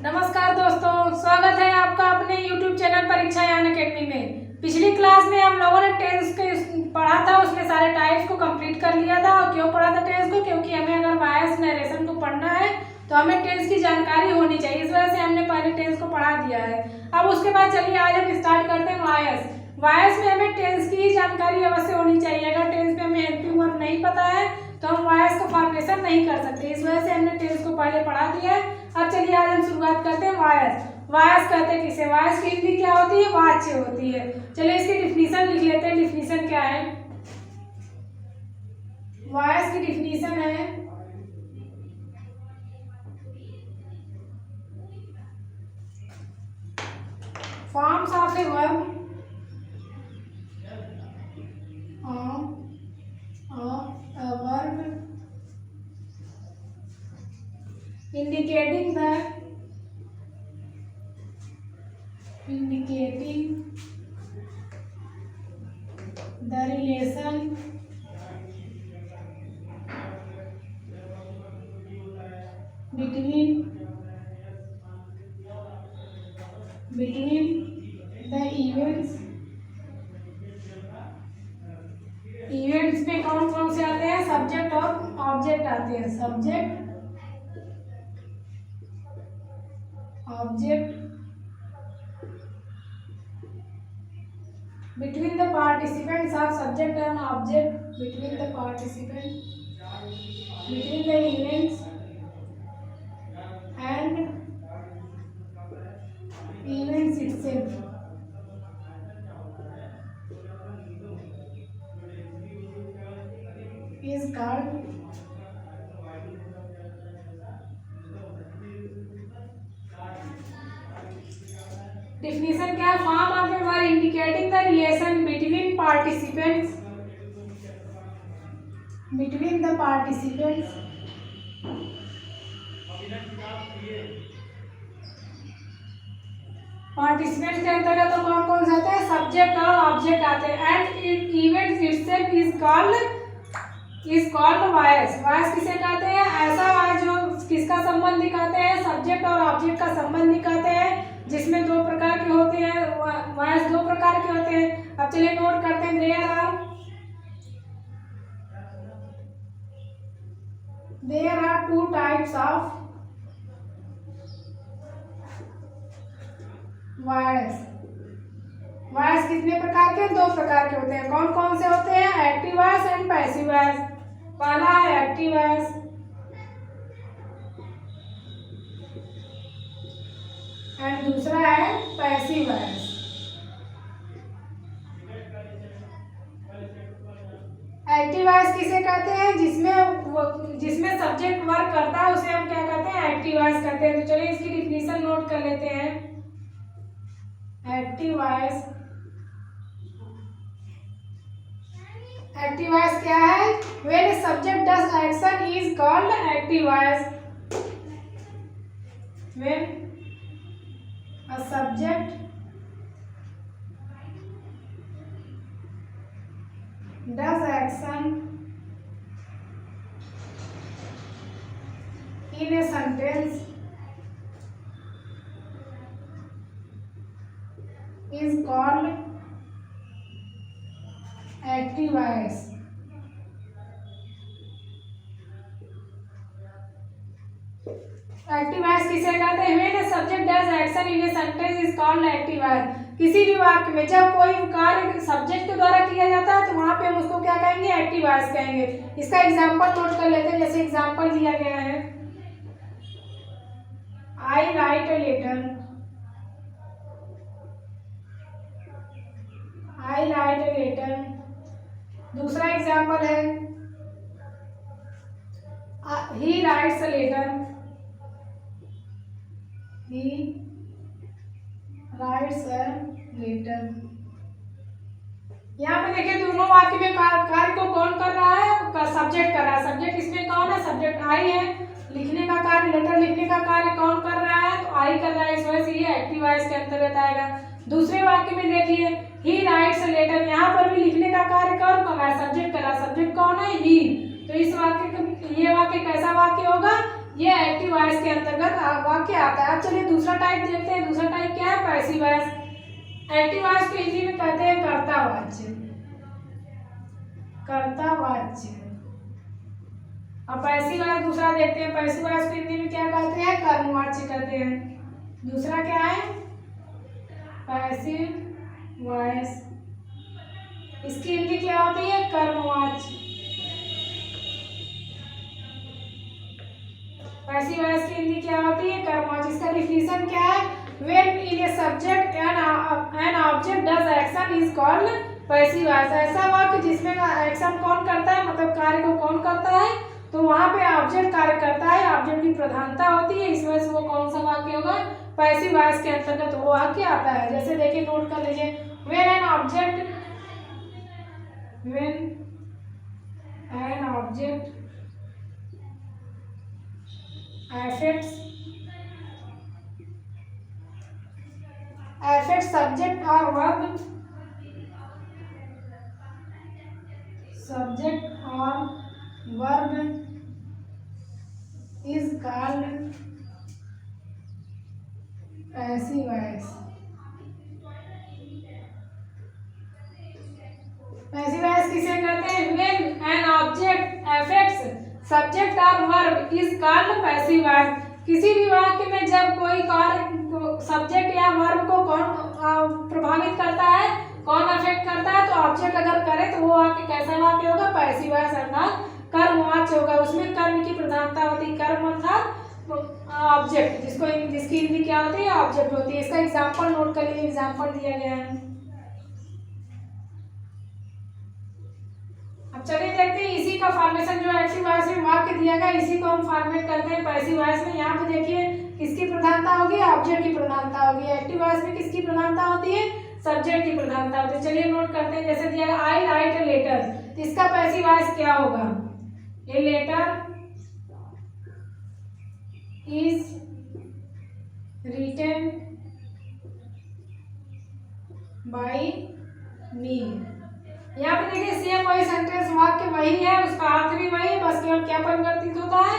नमस्कार दोस्तों, स्वागत है आपका अपने YouTube चैनल परीक्षा यान अकेडमी में। पिछली क्लास में हम लोगों ने टेंस के पढ़ा था, उसमें सारे टाइप्स को कंप्लीट कर लिया था। और क्यों पढ़ा था टेंस को? क्योंकि हमें अगर वॉइस नरेशन को पढ़ना है तो हमें टेंस की जानकारी होनी चाहिए, इस वजह से हमने पहले टेंस को पढ़ा दिया है। अब उसके बाद चलिए आज हम स्टार्ट करते हैं वॉइस। वॉइस में हमें टेंस की जानकारी अवश्य होनी चाहिए। अगर टेंस में हमें हेल्पिंग वर्ब नहीं पता है तो हम वॉइस को फॉर्मेशन नहीं कर सकते, इस वजह से हमने टेंस को पहले पढ़ा दिया है। अब चलिए आज हम शुरुआत करते हैं वॉइस। वॉइस कहते हैं किसे? वॉइस की हिंदी क्या होती है? वाच्य होती है। चलिए इसकी डिफिनीशन लिख लेते हैं। डिफिनीशन क्या है? वॉइस की डिफिनीशन है forms of a verb indicating the relation between the events में कौन कौन से आते हैं? सब्जेक्ट और ऑब्जेक्ट आते हैं। Subject object between the participants of subject and object, between the events and events itself is called definition क्या है? form of a word indicating the relation between the participants participant के अंतर्गत तो कौन कौन से आते हैं? सब्जेक्ट और ऑब्जेक्ट आते हैं। And event itself is called voice. Voice किसे कहते हैं? ऐसा वॉइस जो किसका संबंध दिखाते हैं? सब्जेक्ट और ऑब्जेक्ट का संबंध दिखाते हैं, जिसमें दो प्रकार के होते हैं। वॉइस दो प्रकार के होते हैं। अब चलिए नोट करते हैं। There are two types of voice. Voice कितने प्रकार के? दो प्रकार के होते हैं। कौन कौन से होते हैं? Active voice and passive voice. पहला है एक्टिव वॉइस एंड दूसरा है पैसिव वॉइस। एक्टिव वॉइस किसे कहते हैं? जिसमें सब्जेक्ट वर्क करता है उसे हम क्या कहते हैं? एक्टिव वॉइस कहते हैं। तो चलिए इसकी डिफिनीशन नोट कर लेते हैं। एक्टिव वॉइस क्या है? When a subject does action is called active voice. When a subject does action in a sentence is called active voice. Active voice किसे कहते हैं? When a subject does action in a sentence is called active voice. किसी भी वाक्य में जब कोई कार्य सब्जेक्ट के द्वारा किया जाता है तो वहां पे हम उसको क्या कहेंगे? एक्टिव वॉइस कहेंगे। इसका एग्जांपल नोट कर लेते हैं। जैसे एग्जांपल दिया गया है, I write a letter. I write a letter. दूसरा एग्जांपल है, he writes a letter. He writes a letter. यहाँ पे देखिए दोनों वाक्य में कार्य को कौन कर रहा है? सब्जेक्ट कर रहा है। सब्जेक्ट इसमें कौन है? सब्जेक्ट आई है। लिखने का कार्य, लेटर लिखने का कार्य कौन कर रहा है? तो आई कर रहा है, इस वजह से ये एक्टिव वॉइस के अंतर्गत आएगा। दूसरे वाक्य में देखिए, ही राइट्स अ लेटर। यहाँ पर भी लिखने का कार्य कौन कर रहा है? सब्जेक्ट कर रहा है। सब्जेक्ट कौन है? ही। तो इस वाक्य ये वाक्य कैसा वाक्य होगा? ये एक्टिव वॉइस के अंतर्गत वाक्य आता है। अब चलिए दूसरा टाइप देखते हैं। दूसरा टाइप क्या है? Passive voice. एक्टिव वॉइस को हिंदी में कहते हैं कर्तावाच्य, कर्तावाच्य। अब पैसिव वॉइस दूसरा देखते हैं। पैसिव वॉइस को हिंदी में क्या कहते हैं? कर्मवाच्य कहते हैं। दूसरा क्या है? पैसिव वॉइस, इसकी हिंदी क्या होती है? कर्मवाच्य। पैसिव वॉइस की हिंदी क्या होती है? कर्मवाच्य। इसका डिफिनीशन क्या है? When in a subject an object does action is called passive voice। ऐसा वाक्य जिसमें एक्शन कौन करता है, मतलब कार्य को कौन करता है, तो वहाँ पे ऑब्जेक्ट कार्य करता है, ऑब्जेक्ट की प्रधानता होती है, इस वजह से वो कौन सा वाक्य होगा? पैसिव वॉइस के अंतर्गत वो वाक्य आता है। जैसे देखिए, नोट कर लीजिए, when an object affects subject or verb is called passive voice। Passive voice किसे कहते हैं? When an object affects subject or verb is called passive voice। किसी भी वाक्य में जब कोई कार्य सब्जेक्ट या वर्ब को कौन प्रभावित करता है, कौन अफेक्ट करता है, तो ऑब्जेक्ट अगर करे तो वो वाक्य कैसा वाक्य होगा? पैसिव वॉइस अर्थात कर्मवाच्य होगा। उसमें कर्म की प्रधानता होती है। कर्म अर्थात ऑब्जेक्ट, जिसकी हिंदी क्या होती है? ऑब्जेक्ट होती है। इसका एग्जाम्पल नोट कर लीजिए। एग्जाम्पल दिया गया है। अब चलिए देखते हैं इसी का फॉर्मेशन, जो एक्टिव वॉइस में वाक्य दिया गया इसी को हम फॉर्मेट करते हैं पैसिव वॉइस में। यहाँ पे देखिए किसकी प्रधानता होगी? ऑब्जेक्ट की प्रधानता होगी। एक्टिव वॉइस में किसकी प्रधानता होती है? सब्जेक्ट की प्रधानता होती है। चलिए नोट करते हैं। जैसे दिया गया, आई राइट ए लेटर, इसका पैसिव वॉइस क्या होगा? A letter is written by me. यहाँ पे देखिए सेम वही सेंटेंस, वाक्य वही है, उसका अर्थ भी वही है, बस केवल क्या परिवर्तित होता है?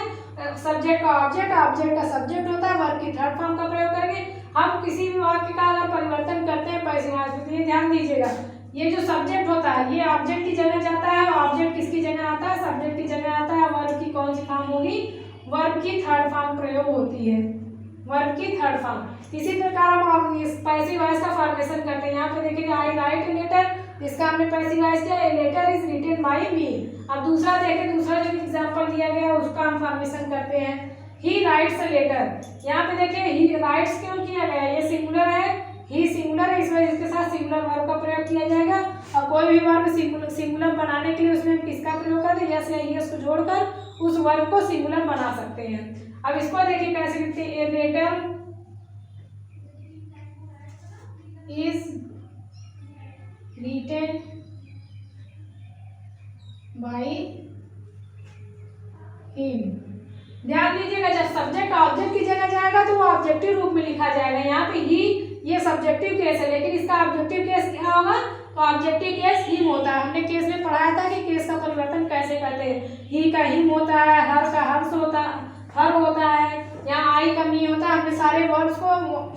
सब्जेक्ट का ऑब्जेक्ट, ऑब्जेक्ट का सब्जेक्ट होता है। वर्ब की थर्ड फॉर्म का प्रयोग करके हम किसी भी वाक्य का अगर परिवर्तन करते हैं पैसिव वॉइस में, तो ये ध्यान दीजिएगा, ये जो सब्जेक्ट होता है ये ऑब्जेक्ट की जगह जाता है। ऑब्जेक्ट किसकी जगह आता है? सब्जेक्ट की जगह आता है। वर्ब की कौन सी फॉर्म होगी? वर्ब की थर्ड फॉर्म प्रयोग होती है, वर्ब की थर्ड फॉर्म। इसी प्रकार हम पैसिव वॉइस का फॉर्मेशन करते हैं। यहाँ पे देखिए, आई राइट ए लेटर, इसका हमने पैसिव वॉइस किया, a letter is written by me. अब दूसरा देखें, दूसरा जो एग्जांपल दिया गया है उसका हम फॉर्मेशन करते हैं। ही राइट्स ए लेटर, यहाँ पे देखिए ही राइट्स क्यों किया गया? ये सिंगुलर है, ही सिंगुलर है, इस वजह इसके साथ सिंगुलर वर्ब का प्रयोग किया जाएगा। और कोई भी वर्ब सिंगुलर बनाने के लिए उसमें हम किसका प्रयोग करते हैं? यस या यस को जोड़कर उस वर्ब को सिंगुलर बना सकते हैं। अब इसको देखिए कैसे लिखते हैं, a letter is written by him. ध्यान दीजिएगा, जब सब्जेक्ट ऑब्जेक्ट की जगह जाएगा तो वो ऑब्जेक्टिव रूप में लिखा जाएगा। यहाँ पे ही ये सब्जेक्टिव केस है, लेकिन इसका ऑब्जेक्टिव केस क्या होगा? तो ऑब्जेक्टिव केस हिम होता है। हमने केस में पढ़ाया था कि केस का परिवर्तन कैसे करते हैं। ही का हिम होता है, हर का हर्ष होता हर होता है, यहाँ आई का मी होता है। हमने सारे वर्ड्स को,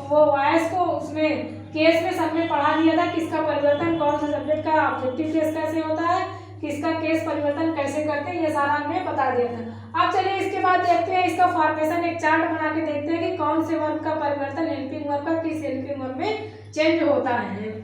वो वॉइस को उसमें केस में सब में पढ़ा दिया था, किसका परिवर्तन कौन से सब्जेक्ट का ऑब्जेक्टिव केस कैसे होता है, किसका केस परिवर्तन कैसे करते हैं, ये सारा हमने बता दिया था। अब चलिए इसके बाद देखते हैं इसका फॉर्मेशन, एक चार्ट बना के देखते हैं कि कौन से वर्ब का परिवर्तन हेल्पिंग वर्ब का किस हेल्पिंग वर्ब में चेंज होता है।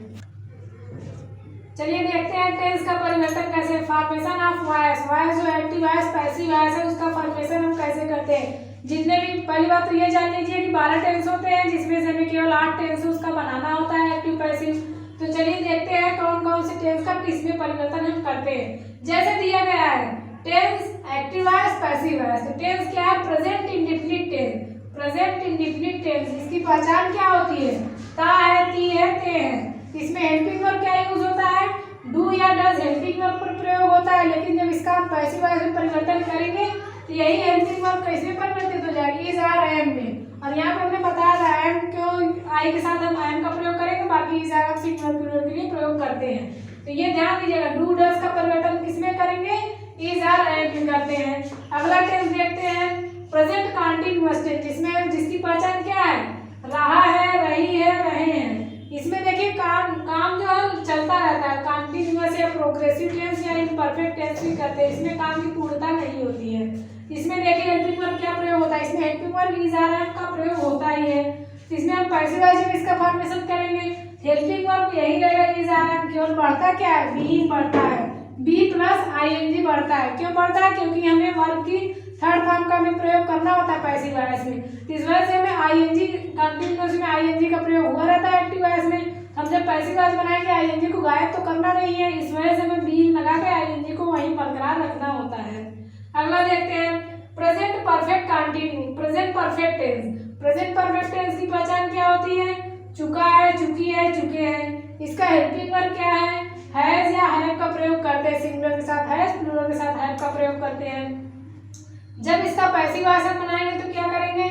चलिए देखते हैं टेंस का परिवर्तन कैसे। फॉर्मेशन ऑफ वॉइस, वॉइस जो एक्टिव वॉइस पैसिव वॉइस है उसका फॉर्मेशन हम कैसे करते हैं। जितने भी, पहली बात तो ये जान लीजिए कि 12 टेंस होते हैं, जिसमें से हमें केवल 8 टेंस उसका बनाना होता है एक्टिव पैसिव। तो चलिए देखते हैं कौन कौन से टेंस का किसमें परिवर्तन हम करते हैं। जैसे दिया गया है tense active voice passive voice, तो टेंस क्या है? Present indefinite tense. Present indefinite tense, इसकी पहचान क्या होती है? ता है, ती है, ते है। इसमें हेल्पिंग वर्ब क्या यूज होता है? डू या डज हेल्पिंग वर्ब पर प्रयोग होता है। लेकिन जब इसका हम पैसिव वॉइस में परिवर्तन करेंगे तो यही हेल्पिंग वर्ब कैसे परिवर्तित हो जाएगी? इज आर एम में। और यहाँ पे हमने बताया था एम क्यों आई के साथ हम एम का प्रयोग करेंगे, बाकी इज आर सिंगुलर के लिए प्रयोग करते हैं। तो ये ध्यान दीजिएगा, डू डज का परिवर्तन किसमें करेंगे? इज आर एम में करते हैं। अगला टेंस देखते हैं प्रेजेंट कंटीन्यूअस टेंस, जिसमें जिसकी पहचान क्या है, रहा है, रही है, रहे हैं। इसमें देखिए काम जो है चलता रहता है, कंटीन्यूअस या प्रोग्रेसिव टेंस या इम्परफेक्ट टेंस भी करते हैं, इसमें काम की पूर्णता नहीं होती है। इसमें देखिए हेल्पिंग वर्ब क्या प्रयोग होता है, इसमें helping verb is are am का प्रयोग होता ही है। इसमें हम पैसिव वॉइस में इसका फॉर्मेशन करेंगे, हेल्पिंग वर्ब यही रहेगा इज आर एम, केवल बढ़ता क्या है, बीइंग बढ़ता है, बी प्लस आईएनजी बढ़ता है। क्यों बढ़ता है, क्योंकि हमें वर्ब की थर्ड फॉर्म का भी प्रयोग करना होता है पैसिव वॉइस में। इस वजह से हमें आईएनजी कंटीन्यूअस में आईएनजी का प्रयोग हुआ रहता है एक्टिव वॉइस में। हम जब पैसिव वॉइस बनाएंगे आईएनजी को गायब तो करना नहीं है, इस वजह से हमें बी लगा के आईएनजी को वहीं बरकरार रखना होता है। अगला देखते हैं present perfect continue, present perfect tense. Present perfect tense की पहचान क्या होती है, चुका है, चुकी है, चुके हैं। इसका हेल्पिंग वर्ब क्या है, हैज या हैव का प्रयोग करते हैं, सिंगुलर के साथ हैज, प्लूरल के साथ हैव का प्रयोग करते हैं। जब इसका पैसिव वॉइस बनाएंगे तो क्या करेंगे,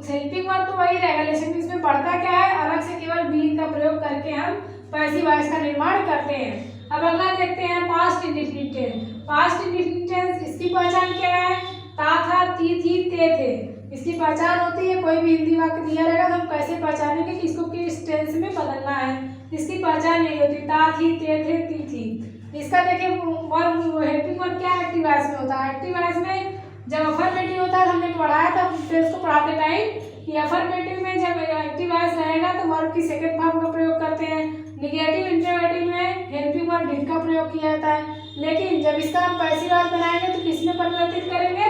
हेल्पिंग वर्ब तो वही रहेगा, लेकिन इसमें बढ़ता क्या है, अलग से केवल बीइंग का प्रयोग करके हम पैसिव वॉइस का निर्माण करते हैं। अब अगला देखते हैं past indefinite tense. Past indefinite tense, इसकी पहचान क्या है, ता था, ती थी, ते थे। इसकी पहचान होती है, कोई भी हिंदी वाक्य दिया रहेगा तो हम कैसे पहचानेंगे कि इसको किस टेंस में बदलना है। इसकी पहचान यही होती है, ता थी, ते थे, ती थी। इसका देखिए वर्ब हेल्पिंग वर्ब क्या एक्टिव वॉइस में होता है, एक्टिव वॉइस में जब अफर्मेटिव होता है, हमने पढ़ाया था टेंस को पढ़ाते टाइम कि अफर्मेटिव में जब एक्टिव वॉइस रहेगा तो वर्ब की सेकंड फॉर्म का प्रयोग करते हैं। निगेटिव इंटरोगेटिव में हेल्पिंग वर्ब डिड का प्रयोग किया जाता है। लेकिन जब इसका हम पैसिव वॉइस बनाएंगे तो किसमें परिवर्तित करेंगे,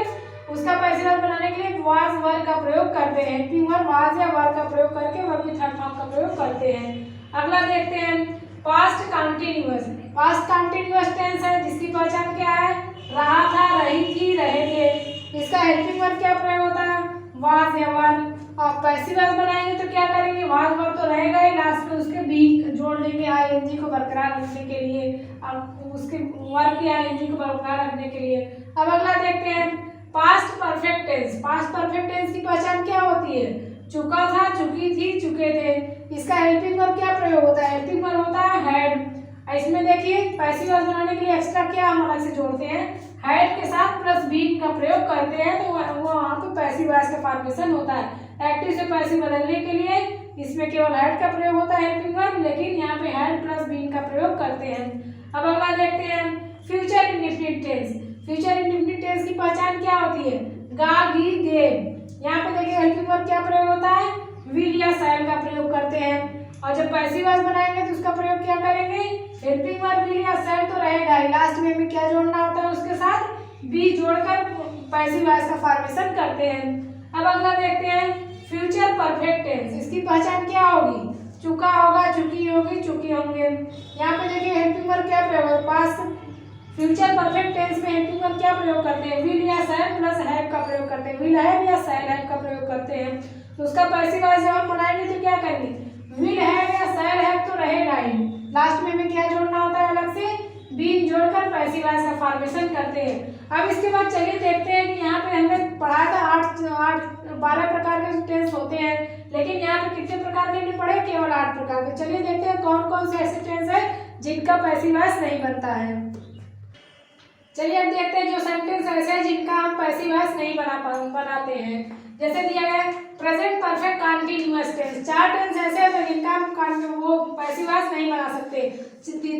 उसका पैसिव वॉइस बनाने के लिए वाज वर का प्रयोग करते हैं, हेल्पिंग वर्ब वाज या वर का प्रयोग करके वर्ब की थर्ड फॉर्म का प्रयोग करते हैं। अगला देखते हैं past continuous. Past continuous tense है, जिसकी पहचान क्या है, रहा था, रही थी, रहे थे। इसका हेल्पिंग वर्ब क्या प्रयोग होता है, वाज या वर। और पैसिव वॉइस बनाएंगे तो क्या करेंगे, वाज वर तो रहेगा ही, लास्ट में उसके बी जोड़ देंगे आईएनजी को बरकरार रखने के लिए, अब उसके वर्ब की आईएनजी को बरकरार रखने के लिए। अब अगला देखते हैं past perfect tense. Past perfect tense की पहचान क्या होती है, चुका था, चुकी थी, चुके थे। इसका हेल्पिंग वर्ब क्या प्रयोग होता है, हेल्पिंग वर्ब होता है हैड। इसमें देखिए पैसिव वॉइस बनाने के लिए एक्स्ट्रा क्या हम अलग से जोड़ते हैं, हैड के साथ प्लस बीन का प्रयोग करते हैं, तो वो वहाँ पे पैसिव वॉइस का फॉर्मेशन होता है। एक्टिव से पैसिव बदलने के लिए इसमें केवल हैड का प्रयोग होता है हेल्पिंग वर्ब, लेकिन यहाँ पे हैड प्लस बीन का प्रयोग करते हैं। अब अगला देखते हैं future indefinite tense. Future indefinite tense की पहचान क्या होती है, गा, गी, गेव। यहाँ पे देखिए हेल्पिंग वर्ब क्या प्रयोग होता है, विल या शैल का प्रयोग करते हैं। और जब पैसिव वॉइस बनाएंगे तो उसका प्रयोग क्या करेंगे, हेल्पिंग वर्ब विल या शैल तो रहेगा ही, लास्ट में हमें क्या जोड़ना होता है, उसके साथ बी जोड़कर पैसिव वॉइस का फॉर्मेशन करते हैं। अब अगला देखते हैं फ्यूचर परफेक्ट टेंस। इसकी पहचान क्या होगी, चुका होगा, चुकी होगी, चुके होंगे। यहाँ पे देखिए हेल्पिंग वर्ब क्या प्रयोग है, पास्ट फ्यूचर परफेक्ट टेंस में हेल्पिंग वर्ब क्या प्रयोग करते हैं, विल या शैल प्लस हैव का प्रयोग करते हैं, विल हैव या शैल हैव का प्रयोग करते हैं। तो उसका पैसिव वॉइस जब हम बनाएंगे तो क्या करेंगे, विल हैव या शैल हैव तो रहेगा ही, लास्ट में हमें क्या जोड़ना होता है, अलग से बीन जोड़कर पैसिव वॉइस का फॉर्मेशन करते हैं। अब इसके बाद चलिए देखते हैं कि यहाँ पे हमने पढ़ा था 12 प्रकार के टेंस होते हैं, लेकिन यहाँ पे कितने प्रकार के हमने पढ़े, केवल 8 प्रकार के। चलिए देखते हैं कौन कौन से ऐसे टेंस है जिनका पैसिव वॉइस नहीं बनता है। चलिए अब देखते हैं जो सेंटेंस ऐसे हैं जिनका हम पैसिव वॉइस नहीं बनाते हैं। जैसे दिया गया है present perfect continuous tense. 4 tense ऐसे हैं जिनका हम वो पैसिव वॉइस नहीं बना सकते।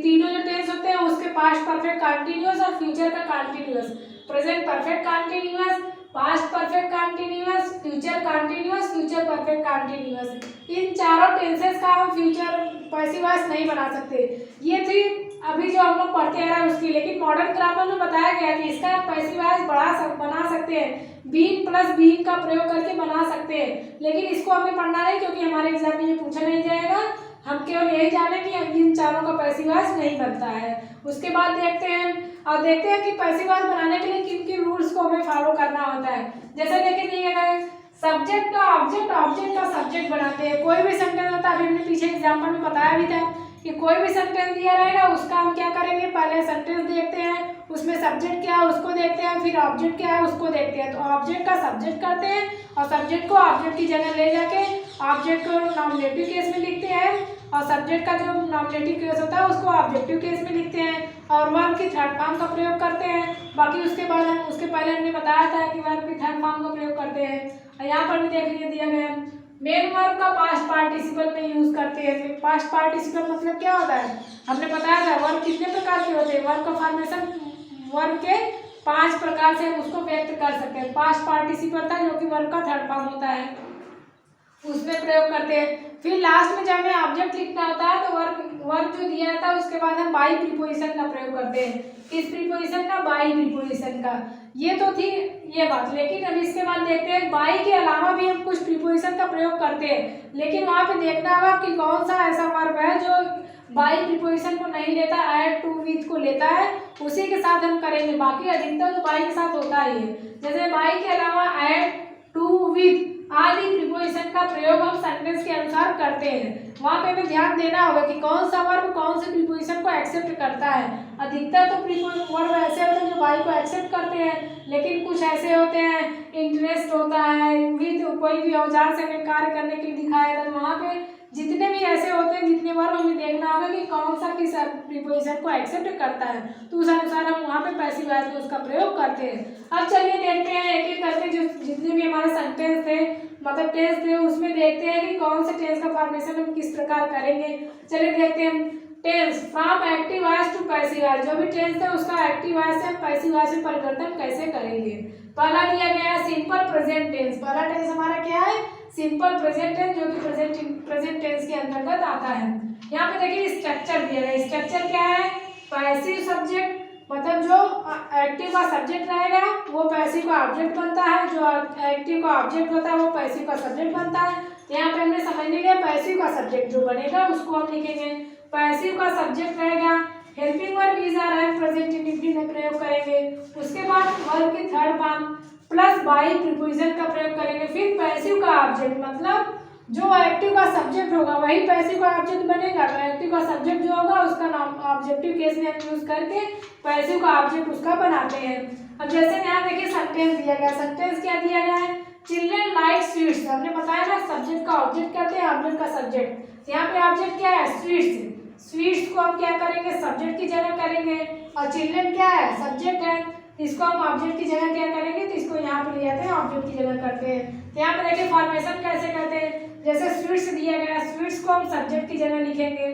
तीनों जो टेंस होते हैं उसके पास्ट परफेक्ट कंटीन्यूअस और फ्यूचर का continuous. Present perfect continuous, past perfect continuous, future continuous, future perfect continuous. इन चारों टेंसेस का हम फ्यूचर पैसिव वॉइस नहीं बना सकते। ये थी अभी जो हम लोग पढ़ते आ रहे हैं उसकी, लेकिन मॉडर्न ग्रामर में बताया गया कि इसका पैसिव वॉइस बना सकते हैं, बीन प्लस बीन का प्रयोग करके बना सकते हैं, लेकिन इसको हमें पढ़ना नहीं क्योंकि हमारे एग्जाम में ये पूछा नहीं जाएगा। हम केवल यही जाने कि इन चारों का पैसिव वॉइस नहीं बनता है। उसके बाद देखते हैं कि पैसिव वॉइस बनाने के लिए किन किन रूल्स को हमें फॉलो करना होता है। जैसे देखिए सब्जेक्ट का ऑब्जेक्ट, ऑब्जेक्ट का सब्जेक्ट बनाते हैं। कोई भी सेंटेंस होता है, अभी हमने पीछे एग्जाम्पल में बताया भी था कि कोई भी सेंटेंस दिया रहेगा उसका हम क्या करेंगे, पहले सेंटेंस देखते हैं, उसमें सब्जेक्ट क्या है उसको देखते हैं, फिर ऑब्जेक्ट क्या है उसको देखते हैं। तो ऑब्जेक्ट का सब्जेक्ट करते हैं और सब्जेक्ट को ऑब्जेक्ट की जगह ले जाके ऑब्जेक्ट को नॉमिनेटिव केस में लिखते हैं और सब्जेक्ट का जो नॉमिनेटिव केस होता है उसको ऑब्जेक्टिव केस में लिखते हैं और वर्ब की थर्ड फॉर्म का प्रयोग करते हैं। बाकी उसके बाद उसके पहले हमने बताया था कि वर्ब की थर्ड फॉर्म का प्रयोग करते हैं। यहाँ पर भी देख लीजिए दिया गया है मेन वर्ब का पास्ट पार्टिसिपल में यूज करते हैं। पास्ट पार्टिसिपल मतलब क्या होता है, हमने बताया था वर्ब कितने प्रकार के होते हैं। वर्ब का फॉर्मेशन वर्ब के 5 प्रकार से हम उसको व्यक्त कर सकते हैं। पास्ट पार्टिसिपल था जो कि वर्ब का थर्ड फॉर्म होता है, उसमें प्रयोग करते हैं। फिर लास्ट में जब हमें ऑब्जेक्ट लिखना होता है तो वर्ब जो दिया था उसके बाद हम बाई प्रीपोजिशन का प्रयोग करते हैं। किस प्रीपोजिशन का, बाई प्रीपोजिशन का। ये तो थी ये बात, लेकिन अब इसके बाद देखते हैं बाई के अलावा भी हम कुछ प्रीपोजिशन का प्रयोग करते हैं, लेकिन वहाँ पे देखना होगा कि कौन सा ऐसा वर्ब है जो बाई प्रीपोजिशन को नहीं लेता, ऐड टू विथ को लेता है, उसी के साथ हम करेंगे। बाकी अधिकतर तो बाई के साथ होता ही है। जैसे बाई के अलावा ऐड, टू, विथ आदि प्रीपोजिशन का प्रयोग हम सेंटेंस के अनुसार करते हैं। वहाँ पे हमें ध्यान देना होगा कि कौन सा वर्ब कौन से प्रीपोजिशन को एक्सेप्ट करता है। अधिकतर तो वर्ब ऐसे होते हैं जो बाई को एक्सेप्ट करते हैं, लेकिन कुछ ऐसे होते हैं इंटरेस्ट होता है, विथ कोई भी औजार से हमें कार्य करने के लिए दिखाया जाता है। वहाँ पे जितने भी ऐसे होते हैं, जितने वर्ब हमें देखना होगा कि कौन सा किस प्रीपोजिशन को एक्सेप्ट करता है, तो उस अनुसार हम वहाँ पे पैसिव वॉइस में उसका प्रयोग करते हैं। अब चलिए देखते हैं एक एक करके जो जितने भी हमारे सेंटेंस थे मतलब टेंस थे उसमें देखते हैं कि कौन से टेंस का फॉर्मेशन हम किस प्रकार करेंगे। चलिए देखते हैं tense from active voice to passive voice. जो भी टेंस है उसका एक्टिव वॉइस से हम पैसिव वॉइस में परिवर्तन कैसे करेंगे। पहला दिया गया है सिंपल प्रेजेंट टेंस। पहला टेंस हमारा क्या है, सिंपल प्रेजेंट टेंस, जो कि प्रेजेंट टेंस के अंतर्गत आता है। यहाँ पे देखिए स्ट्रक्चर दिया गया है। स्ट्रक्चर क्या है, पैसिव सब्जेक्ट मतलब जो एक्टिव का सब्जेक्ट रहेगा वो पैसिव का ऑब्जेक्ट बनता है, जो एक्टिव का ऑब्जेक्ट होता है वो पैसिव का सब्जेक्ट बनता है। यहाँ पे हमने समझने के पैसिव का सब्जेक्ट जो बनेगा उसको हम लिखेंगे। पैसिव का सब्जेक्ट रहेगा, helping verb is are and present indefinite में प्रयोग करेंगे। उसके बाद वर्ब की third form plus by preposition का प्रयोग करेंगे। फिर पैसिव का ऑब्जेक्ट मतलब जो एक्टिव का सब्जेक्ट होगा वही पैसिव का ऑब्जेक्ट बनेगा। तो एक्टिव का सब्जेक्ट जो होगा उसका नाम ऑब्जेक्टिव केस में हम यूज करके पैसिव का ऑब्जेक्ट उसका बनाते हैं। अब जैसे यहाँ देखिए सेंटेंस दिया गया। सेंटेंस क्या दिया गया है, चिल्ड्रन लाइक स्वीट्स। हमने बताया ना सब्जेक्ट का ऑब्जेक्ट करते हैं, ऑब्जेक्ट का सब्जेक्ट। यहाँ पे ऑब्जेक्ट क्या है, स्वीट्स। स्वीट्स को हम क्या करेंगे, सब्जेक्ट की जगह करेंगे, और चिल्ड्रन क्या है, सब्जेक्ट है, इसको हम ऑब्जेक्ट की जगह क्या करेंगे, तो इसको यहाँ पे ले जाते हैं ऑब्जेक्ट की जगह करते हैं। यहाँ पे देखिए फॉर्मेशन कैसे करते हैं। जैसे स्वीट्स दिया गया, स्वीट्स को हम सब्जेक्ट की जगह लिखेंगे,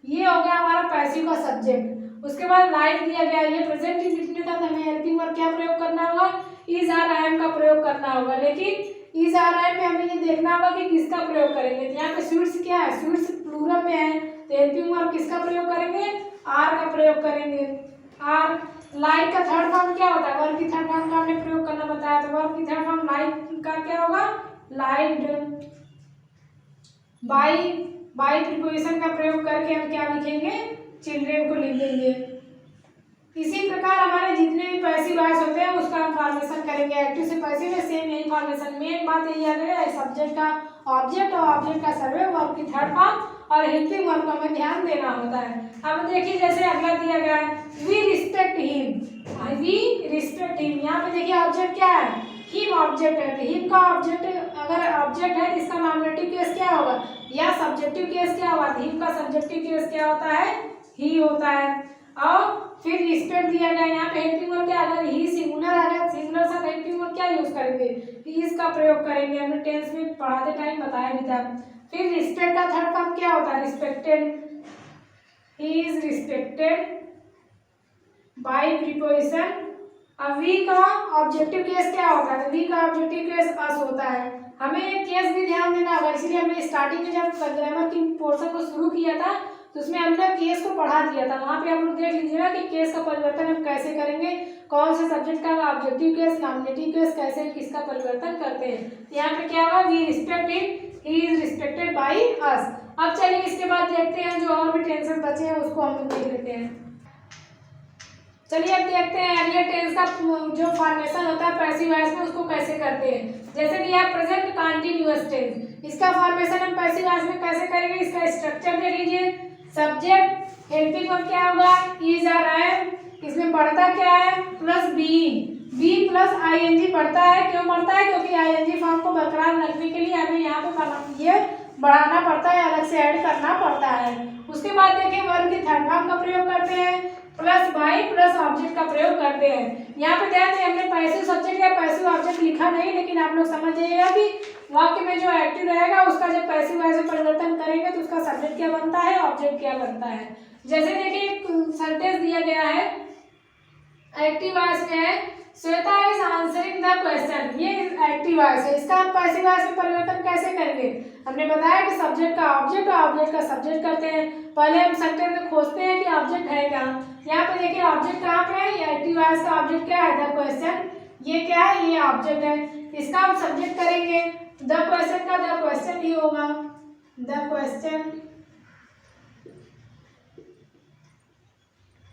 ये हो गया हमारा पैसिव का सब्जेक्ट। उसके बाद लाइक दिया गया, ये प्रेजेंट इंडेफिनिट था, तो हमें हेल्पिंग वर्ब क्या प्रयोग करना होगा, इज आर एम का प्रयोग करना होगा। लेकिन इज आर एम में हमें ये देखना होगा कि किसका प्रयोग करेंगे। तो यहाँ पे स्वीट्स क्या है, स्वीट्स प्लूरल में है, तो हेल्पिंग वर्ब किसका प्रयोग करेंगे, आर का प्रयोग करेंगे। आर लाइक का थर्ड फॉर्म क्या होता है, वर्ब की थर्ड फॉर्म का हमने प्रयोग करना बताया, तो वर्ब की थर्ड फॉर्म लाइक का क्या होगा, लाइक्ड। बाई प्रीपोजिशन का प्रयोग करके हम क्या लिखेंगे, चिल्ड्रेन को लिख देंगे। इसी प्रकार हमारे जितने भी पैसिव वॉइस होते हैं उसका हम फॉर्मेशन करेंगे। एक्टिव से पैसिव में सेम यही फॉर्मेशन। मेन बात यही याद है, सब्जेक्ट का ऑब्जेक्ट और ऑब्जेक्ट का सर्वे, वर्ब की थर्ड फॉर्म और हेल्पिंग वर्ब को हमें ध्यान देना होता है। अब देखिए जैसे अगला दिया गया है, we respect him. We respect him, यहाँ पे देखिए ऑब्जेक्ट क्या है, हिम ऑब्जेक्ट है। तो हिम का ऑब्जेक्ट अगर ऑब्जेक्ट है तो इसका नॉमिनेटिव केस क्या होगा या सब्जेक्टिव केस क्या होगा। हिम का सब्जेक्टिव केस क्या होता है, ही होता है। और फिर रिस्पेक्ट दिया गया, यहाँ पे हेल्पिंग वर्ब क्या, अगर ही सिंगुलर आ गया, सिंगुलर साथ हेल्पिंग वर्ब क्या यूज करेंगे, इज का प्रयोग करेंगे। हमने टेंस में पढ़ाते टाइम बताया भी था। फिर रिस्पेक्ट का थर्ड फॉर्म क्या होता है, respected, he is respected bye preposition. अब वी का ऑब्जेक्टिव केस क्या होता है, वी का ऑब्जेक्टिव केस अस होता है। हमें एक केस भी ध्यान देना होगा, इसलिए हमने स्टार्टिंग में जब ग्रामर की पोर्शन को शुरू किया था तो उसमें हमने केस को पढ़ा दिया था। वहाँ पे आप लोग देख लीजिएगा कि केस का परिवर्तन हम कैसे करेंगे, कौन से सब्जेक्ट का ऑब्जेक्टिव केस, नॉमिनेटिव केस, कैसे किसका परिवर्तन करते हैं। यहाँ पे क्या होगा, we respect him, he is respected by us. अब चलिए इसके बाद देखते हैं जो और भी टेंशन बचे हैं उसको हम लोग देख लेते हैं। चलिए अब देखते हैं अगले टेंस का जो फॉर्मेशन होता है पैसिव वॉइस में उसको कैसे करते हैं। जैसे कि यहाँ प्रेजेंट कंटीन्यूअस टेंस, इसका फॉर्मेशन हम पैसिव वॉइस में कैसे करेंगे, इसका स्ट्रक्चर देख लीजिए। सब्जेक्ट हेल्पिंग वर्ब क्या होगा, इज आर एम, इसमें बढ़ता क्या है, प्लस बी प्लस आईएनजी बढ़ता है। क्यों बढ़ता है, क्योंकि आईएनजी फॉर्म को बरकरार रखने के लिए हमें यहाँ पे ये बढ़ाना पड़ता है, अलग से ऐड करना पड़ता है। उसके बाद देखिए वर्ब की थर्ड फॉर्म का प्रयोग करते हैं, प्लस बाई प्लस ऑब्जेक्ट का प्रयोग करते हैं। यहाँ पे ध्यान दें हमने पैसिव सब्जेक्ट या पैसिव ऑब्जेक्ट लिखा नहीं, लेकिन आप लोग समझ जाइएगा कि वाक्य में जो एक्टिव रहेगा उसका जब पैसिव वॉइस में परिवर्तन करेंगे तो उसका सब्जेक्ट क्या बनता है, ऑब्जेक्ट क्या बनता है। जैसे देखिए एक सेंटेंस दिया गया है, एक्टिव वॉइस में है Shweta is answering the question, ये एक्टिव वॉइस है। इसका हम पैसिव वॉइस में परिवर्तन कैसे करेंगे, हमने बताया कि सब्जेक्ट का ऑब्जेक्ट और ऑब्जेक्ट का सब्जेक्ट करते हैं। पहले हम सेंटेंस में खोजते हैं कि ऑब्जेक्ट है क्या। यहाँ पे देखिए ऑब्जेक्ट कहाँ पे है, ये एक्टिव वॉइस का ऑब्जेक्ट क्या है, द क्वेश्चन। ये क्या है, ये ऑब्जेक्ट है। इसका हम सब्जेक्ट करेंगे, द क्वेश्चन का द क्वेश्चन ही होगा, द क्वेश्चन।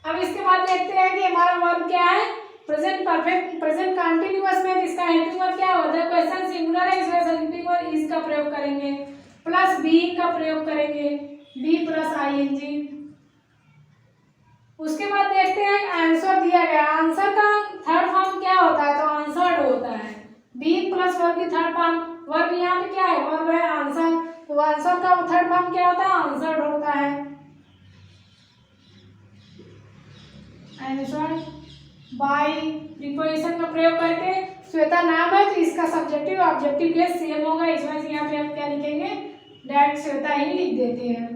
अब इसके बाद देखते हैं कि हमारा वर्ब क्या है, प्रेजेंट परफेक्ट, प्रेजेंट कंटीन्यूअस में इसका हेल्पिंग वर्ब क्या होगा, क्वेश्चन सिंगुलर है इसलिए हेल्पिंग वर्ब इज का प्रयोग करेंगे, प्लस बीइंग का प्रयोग करेंगे, बी प्लस आईएनजी। उसके बाद देखते हैं आंसर दिया गया, आंसर का थर्ड फॉर्म क्या होता है, तो आंसर्ड होता है। बीइंग प्लस वर्ब की थर्ड फॉर्म, वर्ब यहाँ पे क्या है, वर्ब है आंसर, तो आंसर का थर्ड फॉर्म क्या होता है, आंसर्ड होता है, आंसर्ड बाय प्रीपोजिशन का प्रयोग करके। श्वेता नाम है तो इसका सब्जेक्टिव ऑब्जेक्टिव केस सेम होगा, इस वजह से यहाँ पे हम क्या लिखेंगे, डायरेक्ट श्वेता ही लिख देते हैं।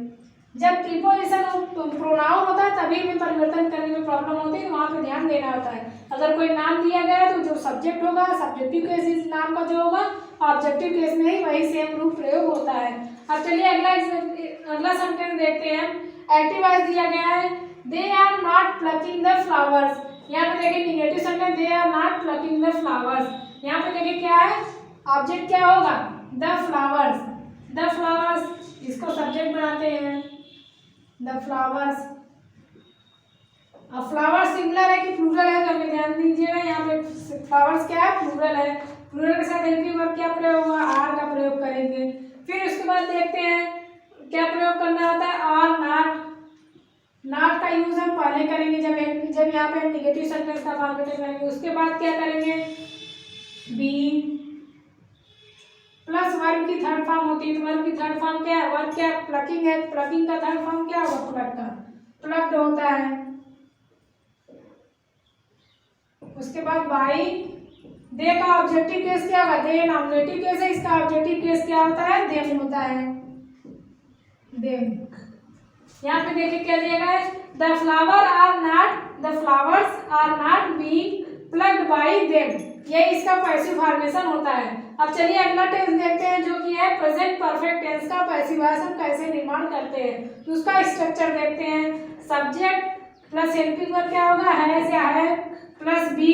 जब प्रीपोजिशन प्रोनाउन होता है तभी में परिवर्तन करने में प्रॉब्लम होती है, तो वहाँ पे ध्यान देना होता है। अगर कोई नाम दिया गया है तो जो सब्जेक्ट होगा सब्जेक्टिव केस इस नाम का जो होगा, ऑब्जेक्टिव केस में ही वही सेम रूप प्रयोग होता है। अब चलिए अगला सेंटेंस देखते हैं। एक्टिव वॉइस दिया गया है, they are not plucking the flowers. यहाँ पे देखिए negative sentence, they are not plucking the flowers. यहाँ पे देखिए क्या है, ऑब्जेक्ट क्या होगा, द फ्लावर्स, द फ्लावर्स, इसको सब्जेक्ट बनाते हैं, द फ्लावर्स। अब फ्लावर्स सिंगुलर है कि प्लूरल है, तो हमें ध्यान दीजिएगा, यहाँ पे फ्लावर्स क्या है, प्लूरल है। प्लूरल के साथ हेल्पिंग वर्ब क्या प्रयोग होगा, आर का प्रयोग करेंगे। फिर उसके बाद देखते हैं क्या प्रयोग करना होता है, आर नॉट। नॉट का यूज हम पहले करेंगे जब यहाँ पे निगेटिव सेंटेंस का फॉर्मेशन करेंगे। उसके बाद क्या करेंगे, बी प्लस वर्ब की थर्ड फॉर्म होती है, तो वर्ब की थर्ड फॉर्म क्या है, वर्ब क्या, प्लकिंग है, प्लकिंग का थर्ड फॉर्म क्या होगा, प्लक का, प्लक्ड होता है। उसके बाद बाई, दे का ऑब्जेक्टिव केस क्या होगा, दे नॉमिनेटिव केस है, इसका ऑब्जेक्टिव केस क्या होता है, देम होता है, देम। यहाँ पे देखिए क्या दिया गया है, the flower are not, the flowers are not being plucked by them, ये इसका पैसिव फॉर्मेशन होता है। अब चलिए अगला टेंस देखते हैं जो कि है प्रेजेंट परफेक्ट टेंस का पैसिव वॉइस हम कैसे निर्माण करते हैं। तो उसका स्ट्रक्चर देखते हैं, सब्जेक्ट प्लस हेल्पिंग वर्ब क्या होगा, है या है, प्लस बी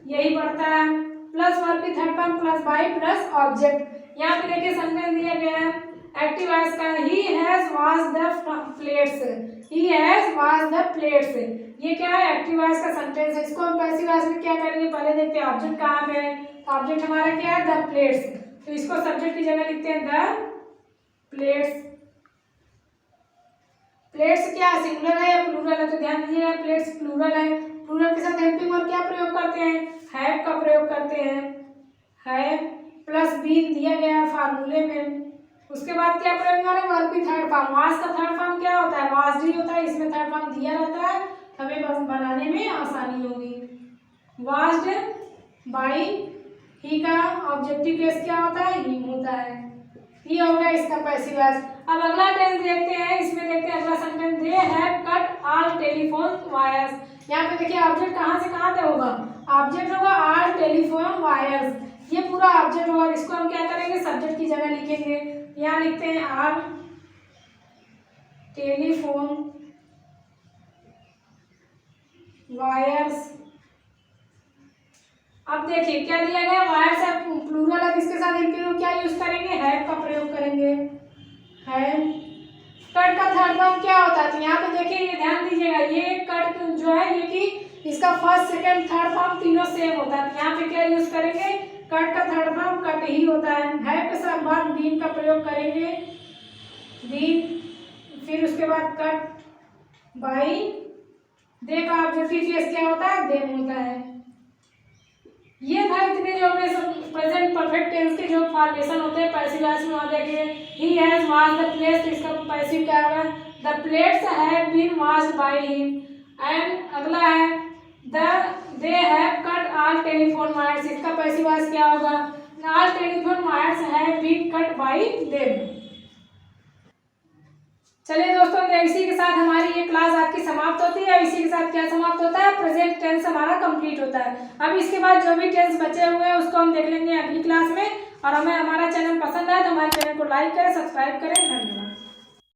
यही पड़ता है, प्लस वर्ब की third form plus by plus object. यहाँ पे देखिए सेंटेंस दिया गया है एक्टिव वॉइस का, ही has washed the plates, he has washed the plates, ये क्या है, एक्टिव वॉइस का सेंटेंस है। इसको हम पैसिव वॉइस में क्या करेंगे, पहले देखते हैं ऑब्जेक्ट कहाँ पे है, ऑब्जेक्ट हमारा क्या है, द प्लेट्स, तो इसको सब्जेक्ट की जगह लिखते हैं द प्लेट्स। प्लेट्स क्या सिंगुलर है या प्लूरल है, तो ध्यान दीजिएगा प्लेट्स प्लूरल है। प्लूरल के साथ हेल्पिंग वर्ब क्या प्रयोग करते हैं, हैव का प्रयोग करते हैं, हैव प्लस बीन दिया गया है फार्मूले में। उसके बाद क्या प्रयोग करें, वर्ब की थर्ड फॉर्म, वाज का थर्ड फॉर्म क्या होता है, वाज ही होता है, इसमें थर्ड फॉर्म दिया रहता है, हमें बस बनाने में आसानी होगी। वाज्ड बाई, ही का ऑब्जेक्टिव केस क्या होता है, ही होता है, ये होगा इसका पैसिव वॉइस। अब अगला टेंस देखते हैं, इसमें देखते हैं अगला sentence, they have cut all telephone wires. यहाँ पे देखिए ऑब्जेक्ट कहाँ से कहाँ तक होगा, ऑब्जेक्ट होगा ऑल टेलीफोन वायर्स, ये पूरा ऑब्जेक्ट होगा। इसको हम क्या करेंगे, सब्जेक्ट की जगह लिखेंगे, यहाँ लिखते हैं ऑल टेलीफोन वायर्स। अब देखिए क्या दिया गया, वायर्स है प्लूरल है, इसके साथ हेल्पिंग क्या यूज करेंगे, हैव का प्रयोग करेंगे, हैव। कट का थर्ड फॉर्म क्या होता है, तो यहाँ पे देखिए ये ध्यान दीजिएगा, ये कट जो है ये कि इसका फर्स्ट सेकंड थर्ड फॉर्म तीनों सेम होता है, तो यहाँ पे क्या यूज करेंगे, कट का थर्ड फॉर्म कट ही होता है। हैव के साथ बाद बीन का प्रयोग करेंगे, बीन, फिर उसके बाद कट बाई, दे का ऑब्जेक्टिव केस क्या होता है, देम होता है, ये था इतने जो अपने प्रेजेंट परफेक्ट टेंस के जो फॉर्मेशन होते हैं पैसिव वॉइस में। वहाँ देखिए he has washed the plates, इसका पैसिव क्या होगा, the plates have been washed by him. And अगला है they have cut all telephone wires, इसका पैसिव वॉइस क्या होगा, all telephone wires have been cut by them. चलिए दोस्तों, तो इसी के साथ हमारी ये क्लास आपकी समाप्त होती है। इसी के साथ क्या समाप्त होता है, प्रेजेंट टेंस हमारा कंप्लीट होता है। अब इसके बाद जो भी टेंस बचे हुए हैं उसको हम देख लेंगे अगली क्लास में। और हमें हमारा चैनल पसंद आए तो हमारे चैनल को लाइक करें, सब्सक्राइब करें। धन्यवाद।